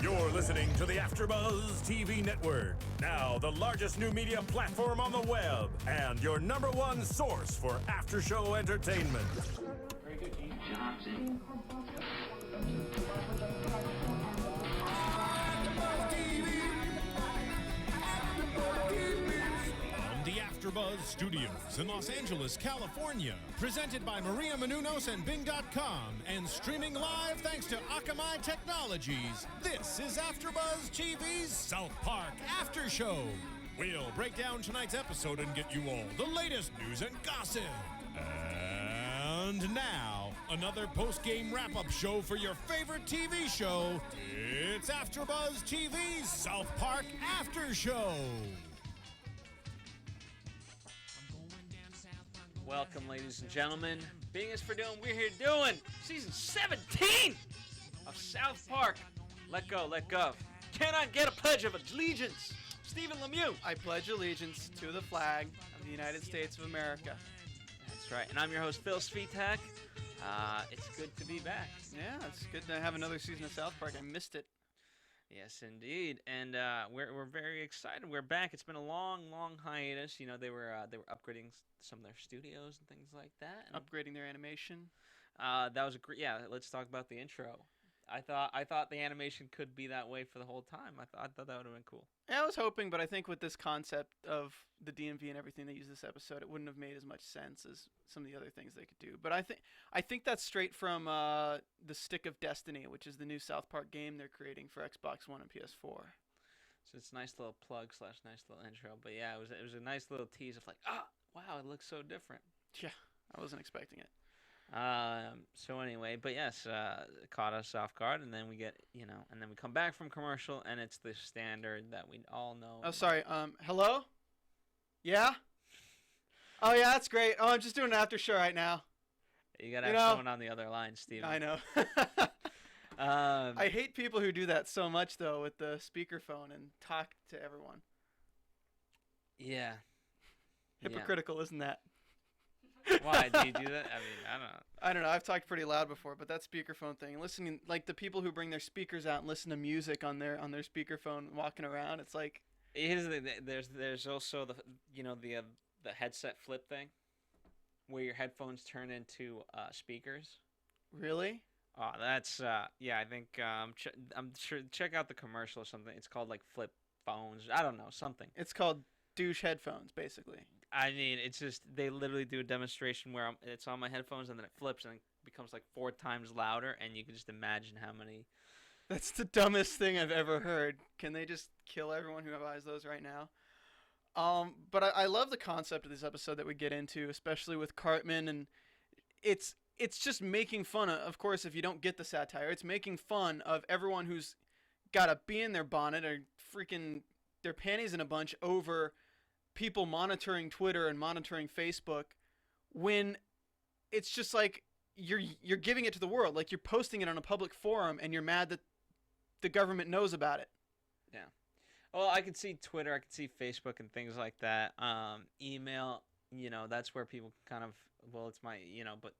You're listening to the AFTERBUZZ TV network, now the largest new media platform on the web, and your #1 source for after-show entertainment. Very good, Keith. Jobs in. From the AFTERBUZZ Studios in Los Angeles, California, presented by Maria Menounos and Bing.com, and streaming live thanks to Akamai Technologies, this is AFTERBUZZ TV's South Park After Show. We'll break down tonight's episode and get you all the latest news and gossip. And now, another post-game wrap-up show for your favorite TV show. It's AFTERBUZZ TV's South Park After Show. Welcome, ladies and gentlemen. Being is for doing, we're here doing season 17 of South Park. Let go, let go. Can I get a pledge of allegiance? Stephen Lemieux. I pledge allegiance to the flag of the United States of America. That's right. And I'm your host, Phil Svitek. It's good to be back. Yeah, it's good to have another season of South Park. I missed it. Yes, indeed. And we're very excited. We're back. It's been a long hiatus. You know, they were upgrading some of their studios and things like that. And Upgrading their animation. that was a great. Yeah, let's talk about the intro. I thought the animation could be that way for the whole time. I thought that would have been cool. Yeah, I was hoping, but I think with this concept of the DMV and everything they use this episode, it wouldn't have made as much sense as some of the other things they could do. But I think that's straight from the Stick of Destiny, which is the new South Park game they're creating for Xbox One and PS4. So it's a nice little plug / nice little intro. But yeah, it was a nice little tease of like, wow, it looks so different. Yeah, I wasn't expecting it. So anyway, but yes, it caught us off guard, and then we get, and then we come back from commercial, and it's the standard that we all know. Oh, sorry. Hello? Yeah? Oh, yeah, that's great. Oh, I'm just doing an after show right now. You gotta have someone on the other line, Steven. I know. I hate people who do that so much, though, with the speakerphone and talk to everyone. Yeah. Hypocritical, isn't that? Why do you do that? I mean, I don't know. I've talked pretty loud before, but that speakerphone thing, listening, like the people who bring their speakers out and listen to music on their speakerphone walking around, it's like. Here's the thing. There's also the the headset flip thing, where your headphones turn into speakers. Really? Oh, that's yeah. I think I'm sure. Check out the commercial or something. It's called like flip phones. I don't know, something. It's called douche headphones, basically. I mean, it's just they literally do a demonstration where it's on my headphones and then it flips and it becomes like 4 times louder, and you can just imagine how many. That's the dumbest thing I've ever heard. Can they just kill everyone who buys those right now? But I love the concept of this episode that we get into, especially with Cartman, and it's just making fun of course, if you don't get the satire, it's making fun of everyone who's got a bee in their bonnet or freaking their panties in a bunch over people monitoring Twitter and monitoring Facebook, when it's just like you're giving it to the world, like you're posting it on a public forum and you're mad that the government knows about it. Yeah. Well, I could see Twitter, I could see Facebook and things like that. Email, that's where people kind of, it's my, but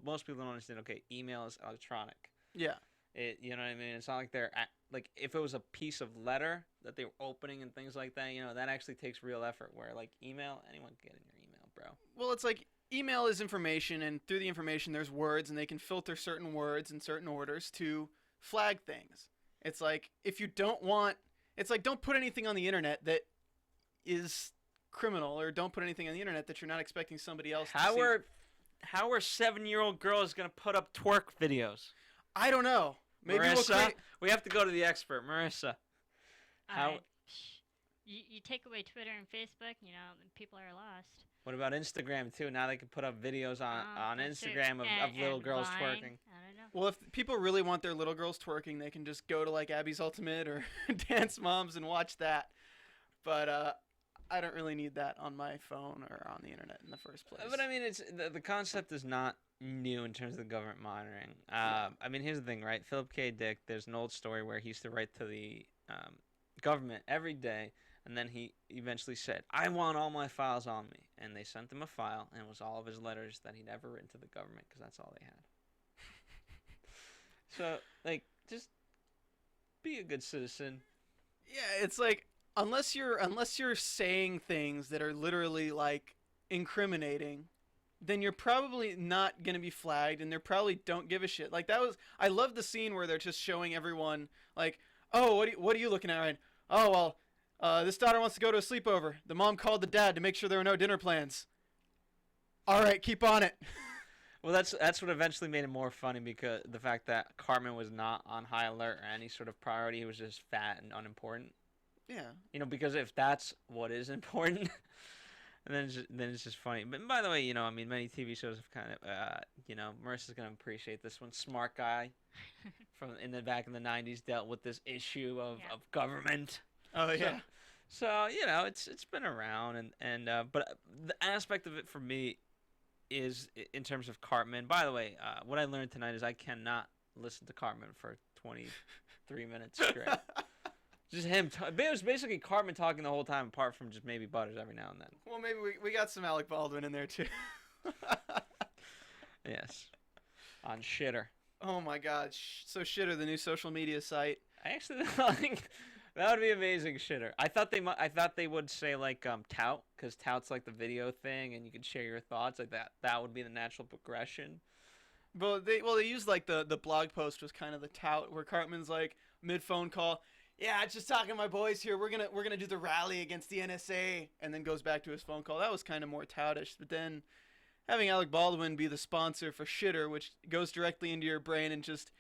most people don't understand. Okay, email is electronic. Yeah. You know what I mean? It's not like they're like if it was a piece of letter that they were opening and things like that, that actually takes real effort. Where like email, anyone can get in your email, bro. Well, it's like email is information, and through the information there's words, and they can filter certain words in certain orders to flag things. It's like if you don't want, it's like don't put anything on the internet that is criminal, or don't put anything on the internet that you're not expecting somebody else to see. How are 7-year-old girls gonna put up twerk videos? I don't know. Maybe Marissa, we have to go to the expert, Marissa. How? You take away Twitter and Facebook, people are lost. What about Instagram too? Now they can put up videos on Instagram of little girls Vine. twerking. I don't know. Well, if people really want their little girls twerking, they can just go to like Abby's Ultimate or Dance Moms and watch that. But I don't really need that on my phone or on the internet in the first place. But I mean, it's the concept is not new in terms of the government monitoring. I mean, here's the thing, right? Philip K. Dick, there's an old story where he used to write to the government every day, and then he eventually said, I want all my files on me. And they sent him a file, and it was all of his letters that he'd ever written to the government, because that's all they had. So, like, just be a good citizen. Yeah, it's like unless you're saying things that are literally like incriminating, then you're probably not gonna be flagged, and they probably don't give a shit. Like I love the scene where they're just showing everyone like, oh, what are you looking at, Ryan? Oh well, this daughter wants to go to a sleepover. The mom called the dad to make sure there were no dinner plans. All right, keep on it. Well, that's what eventually made it more funny, because the fact that Cartman was not on high alert or any sort of priority, he was just fat and unimportant. Yeah. You know, because if that's what is important, and then it's just funny. But by the way, you know, I mean, many TV shows have kind of, you know, Marissa's gonna appreciate this one. Smart Guy, from in the back in the '90s, dealt with this issue of government. Oh yeah. So you know, it's been around, but the aspect of it for me is in terms of Cartman. By the way, what I learned tonight is I cannot listen to Cartman for 23 minutes straight. Just him. It was basically Cartman talking the whole time, apart from just maybe Butters every now and then. Well, maybe we got some Alec Baldwin in there too. Yes. On Shitter. Oh my God. So Shitter, the new social media site. I actually think that would be amazing. Shitter. I thought they would say like tout, because tout's like the video thing, and you could share your thoughts like that. That would be the natural progression. But they used like the blog post was kind of the tout, where Cartman's like mid phone call. Yeah, just talking to my boys here. We're gonna do the rally against the NSA, and then goes back to his phone call. That was kind of more toutish. But then having Alec Baldwin be the sponsor for Shitter, which goes directly into your brain, and just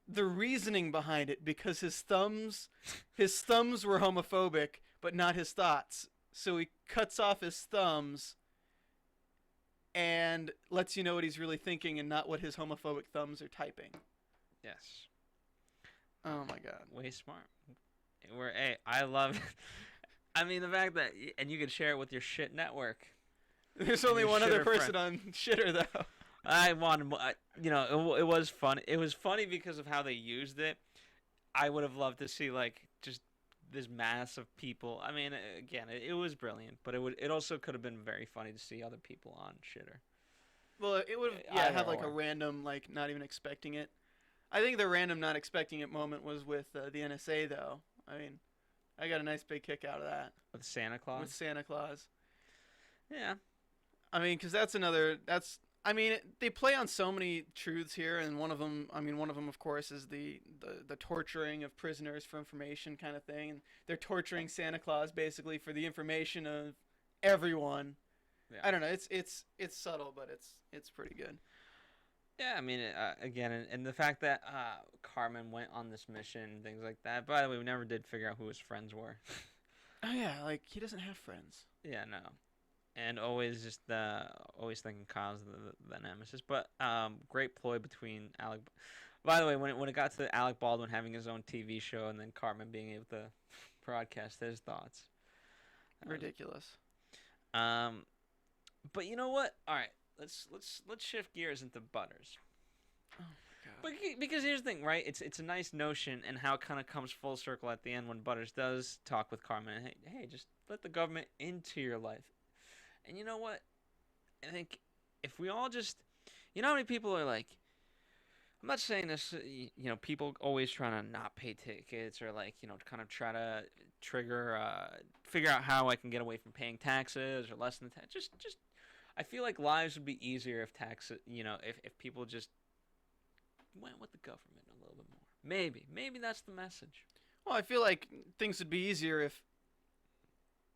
the reasoning behind it, because his thumbs were homophobic, but not his thoughts. So he cuts off his thumbs and lets you know what he's really thinking, and not what his homophobic thumbs are typing. Yes. Oh my God. Way smart. Hey, I love. I mean, the fact that and you could share it with your shit network. There's only one other person on Shitter though. I wanted, you know, it was fun. It was funny because of how they used it. I would have loved to see like just this mass of people. I mean, again, it was brilliant, but it also could have been very funny to see other people on Shitter. Well, it would have like a random, like not even expecting it. I think the random not expecting it moment was with the NSA though. I mean, I got a nice big kick out of that. With Santa Claus? With Santa Claus. Yeah. I mean, because I mean, they play on so many truths here, and one of them, of course, is the torturing of prisoners for information kind of thing. And they're torturing Santa Claus basically for the information of everyone. Yeah. I don't know. It's subtle, but it's pretty good. Yeah, I mean, again, and the fact that Cartman went on this mission and things like that. By the way, we never did figure out who his friends were. Oh yeah, like he doesn't have friends. Yeah, no. And always thinking Kyle's the nemesis. But great ploy between Alec. By the way, when it got to Alec Baldwin having his own TV show, and then Cartman being able to broadcast his thoughts, ridiculous. But you know what? All right, let's shift gears into Butters. Oh my God. But because here's the thing, right? It's a nice notion, and how it kind of comes full circle at the end when Butters does talk with Cartman. And, hey, just let the government into your life. And you know what? I think if we all just, you know how many people are like, I'm not saying this, you know, people always trying to not pay tickets, or like, you know, kind of try to figure out how I can get away from paying taxes or less than the tax. Just, I feel like lives would be easier if taxes, you know, if people just went with the government a little bit more. Maybe that's the message. Well, I feel like things would be easier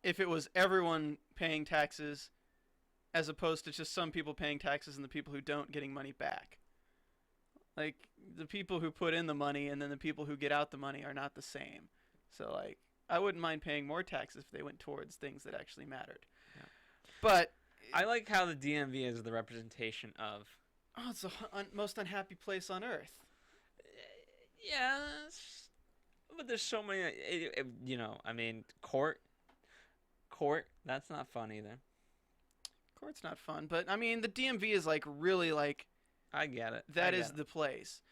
if it was everyone paying taxes, as opposed to just some people paying taxes and the people who don't getting money back. Like, the people who put in the money and then the people who get out the money are not the same. So, like, I wouldn't mind paying more taxes if they went towards things that actually mattered. Yeah. But I like how the DMV is the representation of... Oh, it's the most unhappy place on earth. Yeah, but there's so many, you know, I mean, court, that's not fun either. Court's not fun, but I mean, the DMV is like really like... I get it. That is the place.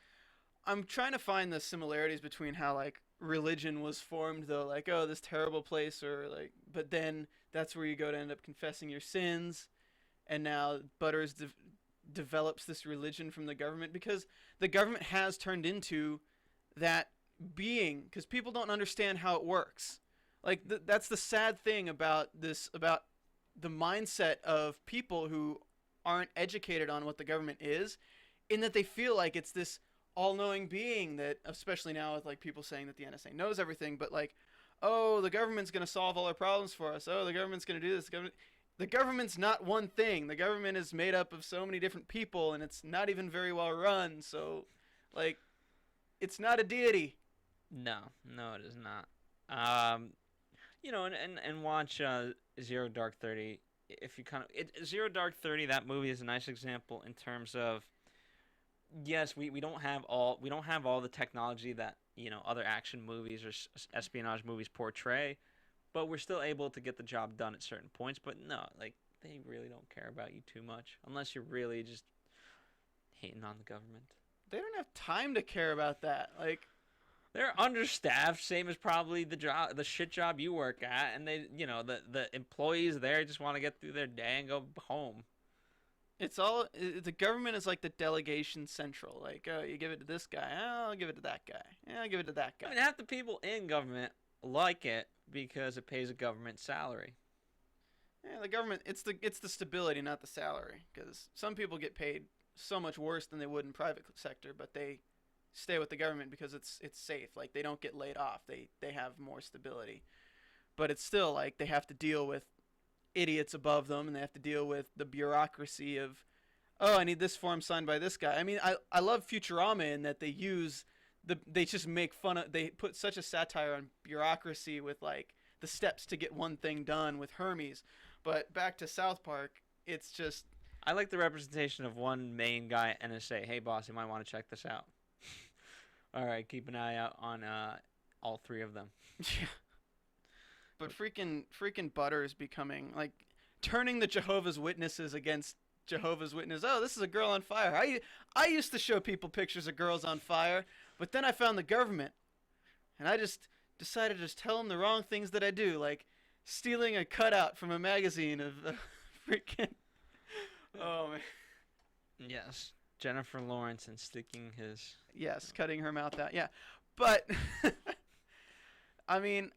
I'm trying to find the similarities between how like religion was formed though, like, oh, this terrible place, or like, but then that's where you go to end up confessing your sins, and now Butters develops this religion from the government, because the government has turned into that being, because people don't understand how it works. Like that's the sad thing about this, about the mindset of people who aren't educated on what the government is, in that they feel like it's this all-knowing being that, especially now with like people saying that the NSA knows everything, but like, oh, the government's going to solve all our problems for us. Oh, the government's going to do this. The government's not one thing. The government is made up of so many different people, and it's not even very well run. So, like, it's not a deity. No, it is not. You know, and watch Zero Dark 30. If you Zero Dark 30, that movie is a nice example in terms of, yes, we don't have all the technology that, you know, other action movies or espionage movies portray, but we're still able to get the job done at certain points. But no, like, they really don't care about you too much unless you're really just hating on the government. They don't have time to care about that. Like, they're understaffed, same as probably the shit job you work at, and they, you know, the employees there just want to get through their day and go home. It's all, the government is like the delegation central. Like, oh, you give it to this guy, oh, I'll give it to that guy. Yeah, I'll give it to that guy. I mean, half the people in government like it because it pays a government salary. Yeah, the government, it's the stability, not the salary. Because some people get paid so much worse than they would in private sector, but they stay with the government because it's safe. Like, they don't get laid off. They have more stability. But it's still like they have to deal with idiots above them, and they have to deal with the bureaucracy of, oh, I need this form signed by this guy. I mean, I love Futurama in that they just make fun of, they put such a satire on bureaucracy with like the steps to get one thing done with Hermes. But back to South Park, it's just, I like the representation of one main guy at NSA. Hey, boss, you might want to check this out. All right, keep an eye out on all three of them. yeah. But freaking Butter is becoming, like, turning the Jehovah's Witnesses against Jehovah's Witnesses. Oh, this is a girl on fire. I used to show people pictures of girls on fire, but then I found the government, and I just decided to just tell them the wrong things that I do, like stealing a cutout from a magazine of freaking... Oh, man. Yes, Jennifer Lawrence and sticking his... Yes, cutting her mouth out, yeah. But, I mean...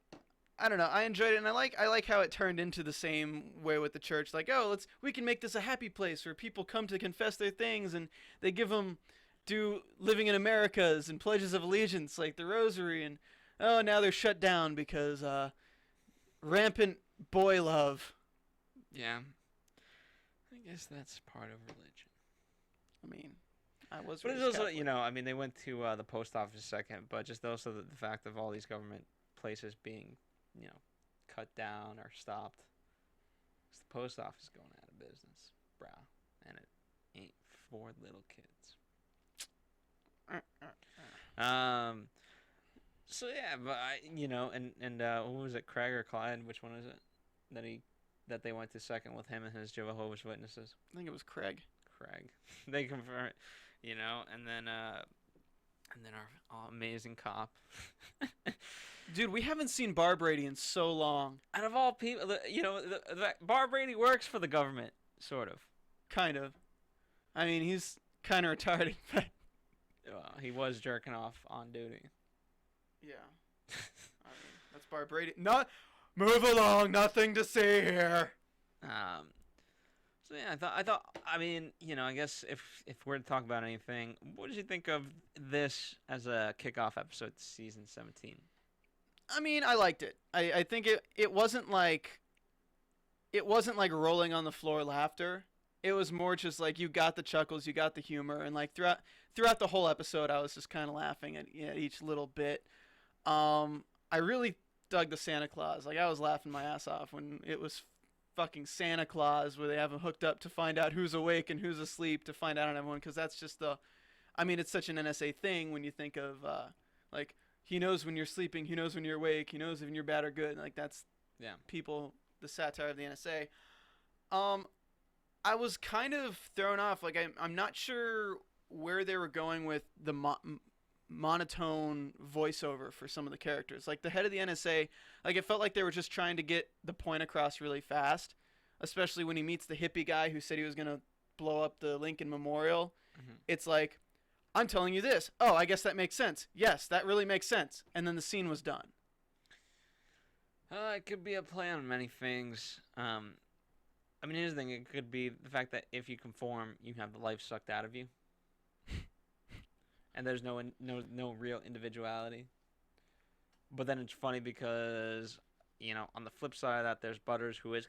I don't know. I enjoyed it, and I like how it turned into the same way with the church. Like, oh, we can make this a happy place where people come to confess their things, and they do living in Americas and pledges of allegiance, like the Rosary, and oh, now they're shut down because rampant boy love. Yeah, I guess that's part of religion. I mean, I was. But it's also, Catholic. You know, I mean, they went to the post office a second, but just also the fact of all these government places being, you know, cut down or stopped. It's the post office going out of business, brah, and it ain't for little kids. So yeah, but you know, and what was it, Craig or Clyde? Which one is it that they went to second with him and his Jehovah's Witnesses? I think it was Craig. They confirm it, you know, and then our amazing cop. Dude, we haven't seen Barb Brady in so long. Out of all people, you know, the Barb Brady works for the government, sort of. Kind of. I mean, he's kind of retarded, but... he was jerking off on duty. Yeah. I mean, that's Barb Brady. Move along, nothing to see here. So yeah, I mean, you know, I guess if we're to talk about anything, what did you think of this as a kickoff episode to season 17? I mean, I liked it. I think it wasn't like rolling on the floor laughter. It was more just like you got the chuckles, you got the humor, and like throughout the whole episode, I was just kind of laughing at each little bit. I really dug the Santa Claus. Like, I was laughing my ass off when it was fucking Santa Claus, where they have him hooked up to find out who's awake and who's asleep, to find out on everyone, because that's just I mean, it's such an NSA thing when you think of like, he knows when you're sleeping, he knows when you're awake, he knows when you're bad or good. Like, that's people, the satire of the NSA. I was kind of thrown off. Like, I'm not sure where they were going with the monotone voiceover for some of the characters. Like, the head of the NSA, like, it felt like they were just trying to get the point across really fast, especially when he meets the hippie guy who said he was going to blow up the Lincoln Memorial. Mm-hmm. It's like, I'm telling you this. Oh, I guess that makes sense. Yes, that really makes sense. And then the scene was done. It could be a play on many things. I mean, here's the thing. It could be the fact that if you conform, you have the life sucked out of you. And there's no real individuality. But then it's funny because, you know, on the flip side of that, there's Butters who is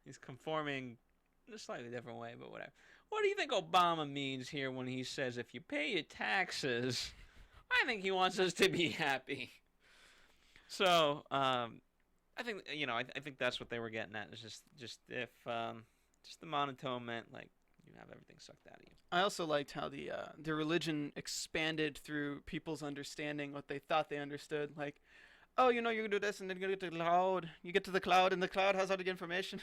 he's conforming in a slightly different way, but whatever. What do you think Obama means here when he says, if you pay your taxes, I think he wants us to be happy. So, I think, you know, I think that's what they were getting at. It's just if, just the monotone meant, like, you have everything sucked out of you. I also liked how the religion expanded through people's understanding what they thought they understood. Like, oh, you know, you do this and then you get to the cloud. You get to the cloud and the cloud has all the information.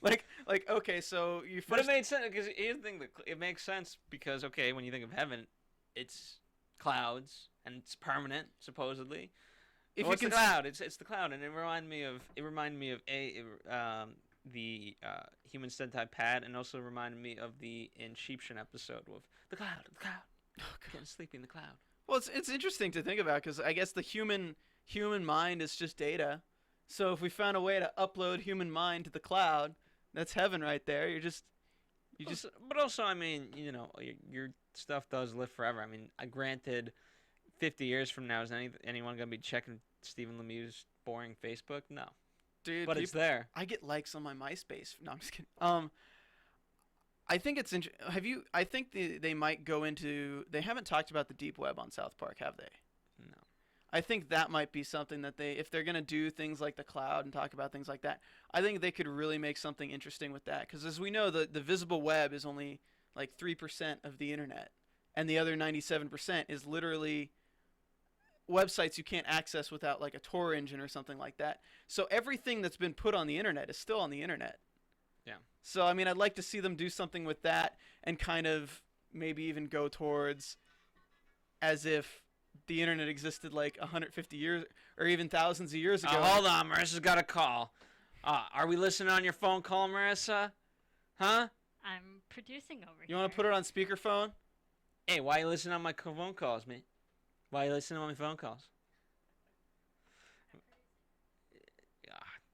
like, okay, so you first... But it made sense, because here's the thing, it makes sense because, okay, when you think of heaven, it's clouds and it's permanent, supposedly. If what's the cloud? It's the cloud, and it reminded me of the human centipede pad, and also reminded me of the in Sheepshin episode with the cloud. Oh, getting sleepy in the cloud. Well, it's interesting to think about, because I guess the human mind is just data. So if we found a way to upload human mind to the cloud, that's heaven right there. But also, I mean, you know, your stuff does live forever. I mean, granted, 50 years from now, is anyone gonna be checking Stephen Lemieux's boring Facebook? No. Dude, but it's there. I get likes on my MySpace. No, I'm just kidding. I think it's I think they might go into. They haven't talked about the deep web on South Park, have they? No. I think that might be something that if they're gonna do things like the cloud and talk about things like that, I think they could really make something interesting with that. Because as we know, the visible web is only like 3% of the internet, and the other 97% is literally websites you can't access without like a Tor engine or something like that. So everything that's been put on the internet is still on the internet. Yeah. So I mean, I'd like to see them do something with that and kind of maybe even go towards as if the internet existed like 150 years or even thousands of years ago. Hold on, Marissa's got a call. Are we listening on your phone call, Marissa? Huh? I'm producing over here. You want to put it on speakerphone? Hey, why are you listening on my phone calls, man? Why are you listening on my phone calls?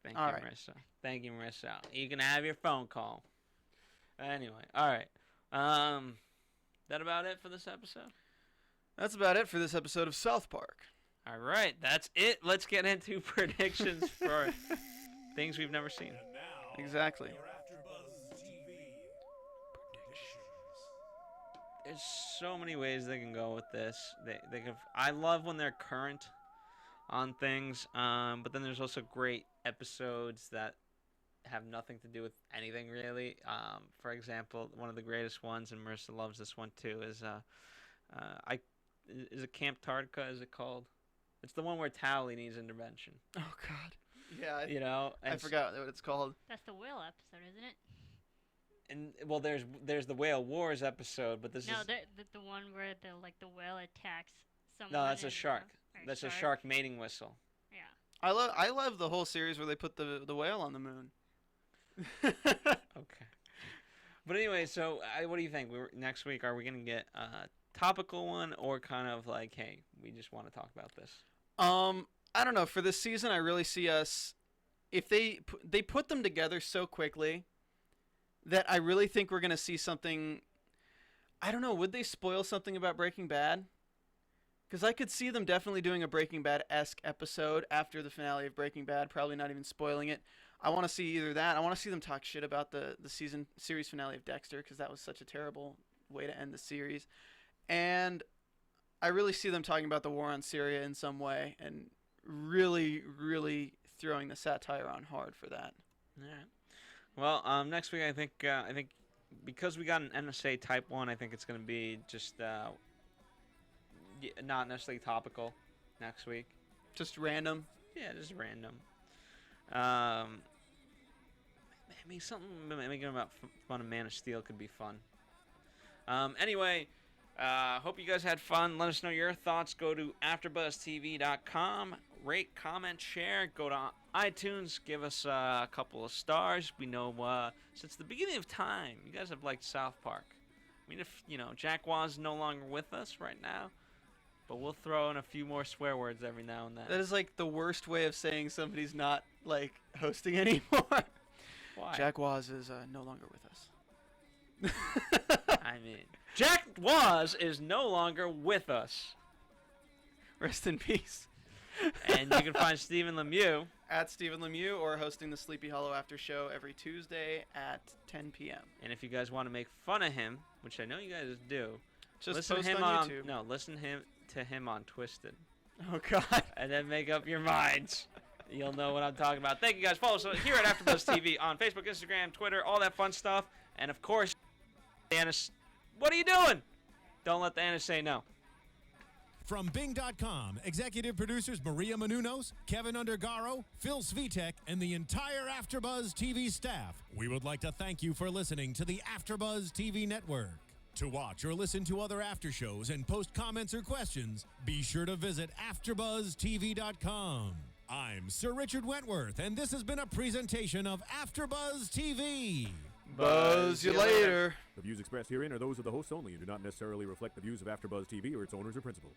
Thank you, Marissa. Thank you, Marissa. You can have your phone call. Anyway, all right. That about it for this episode? That's about it for this episode of South Park. All right, that's it. Let's get into predictions for things we've never seen. And now, Exactly. your AfterBuzz TV predictions. There's so many ways they can go with this. They can. I love when they're current on things, but then there's also great episodes that have nothing to do with anything really. For example, one of the greatest ones, and Marissa loves this one too, is is it Camp Tartica? Is it called? It's the one where Towley needs intervention. Oh God. Yeah. You know, I forgot what it's called. That's the whale episode, isn't it? And well, there's the Whale Wars episode, but this is the one where the whale attacks someone. no, that's a and, shark. or That's a shark mating whistle. Yeah. I love the whole series where they put the whale on the moon. Okay. But anyway, so what do you think? Next week, are we gonna get a topical one, or kind of like, hey, we just want to talk about this? I don't know. For this season, I really see us, if they put them together so quickly that I really think we're gonna see something. I don't know. Would they spoil something about Breaking Bad? Because I could see them definitely doing a Breaking Bad-esque episode after the finale of Breaking Bad, probably not even spoiling it. I want to see either that. I want to see them talk shit about the series finale of Dexter, because that was such a terrible way to end the series. And I really see them talking about the war on Syria in some way and really, really throwing the satire on hard for that. All right. Well, next week I think because we got an NSA Type 1, I think it's going to be just not necessarily topical next week. Just random. Yeah, just random. Maybe something making about fun of Man of Steel could be fun. Anyway, hope you guys had fun. Let us know your thoughts. Go to AfterBuzzTV.com. Rate, comment, share. Go to iTunes. Give us a couple of stars. We know since the beginning of time, you guys have liked South Park. I mean, if, Jack Waz is no longer with us right now, but we'll throw in a few more swear words every now and then. That is like the worst way of saying somebody's not like hosting anymore. Why? Jack Waz is no longer with us. I mean, Jack Waz is no longer with us. Rest in peace. And you can find Stephen Lemieux At Stephen Lemieux, or hosting the Sleepy Hollow After Show every Tuesday at 10 p.m. And if you guys want to make fun of him, which I know you guys do, Just listen post him on YouTube. No, listen to him on Twisted, Oh, God. and then make up your minds. You'll know what I'm talking about. Thank you guys. Follow us here at AfterBuzz TV on Facebook, Instagram, Twitter, all that fun stuff. And of course, Anna, what are you doing? Don't let the Anna say no. From Bing.com, executive producers Maria Menounos, Kevin Undergaro, Phil Svitek, and the entire AfterBuzz TV staff, we would like to thank you for listening to the AfterBuzz TV network. To watch or listen to other after shows and post comments or questions, be sure to visit AfterBuzzTV.com. I'm Sir Richard Wentworth, and this has been a presentation of AfterBuzz TV. Buzz you later. The views expressed herein are those of the hosts only and do not necessarily reflect the views of AfterBuzz TV or its owners or principals.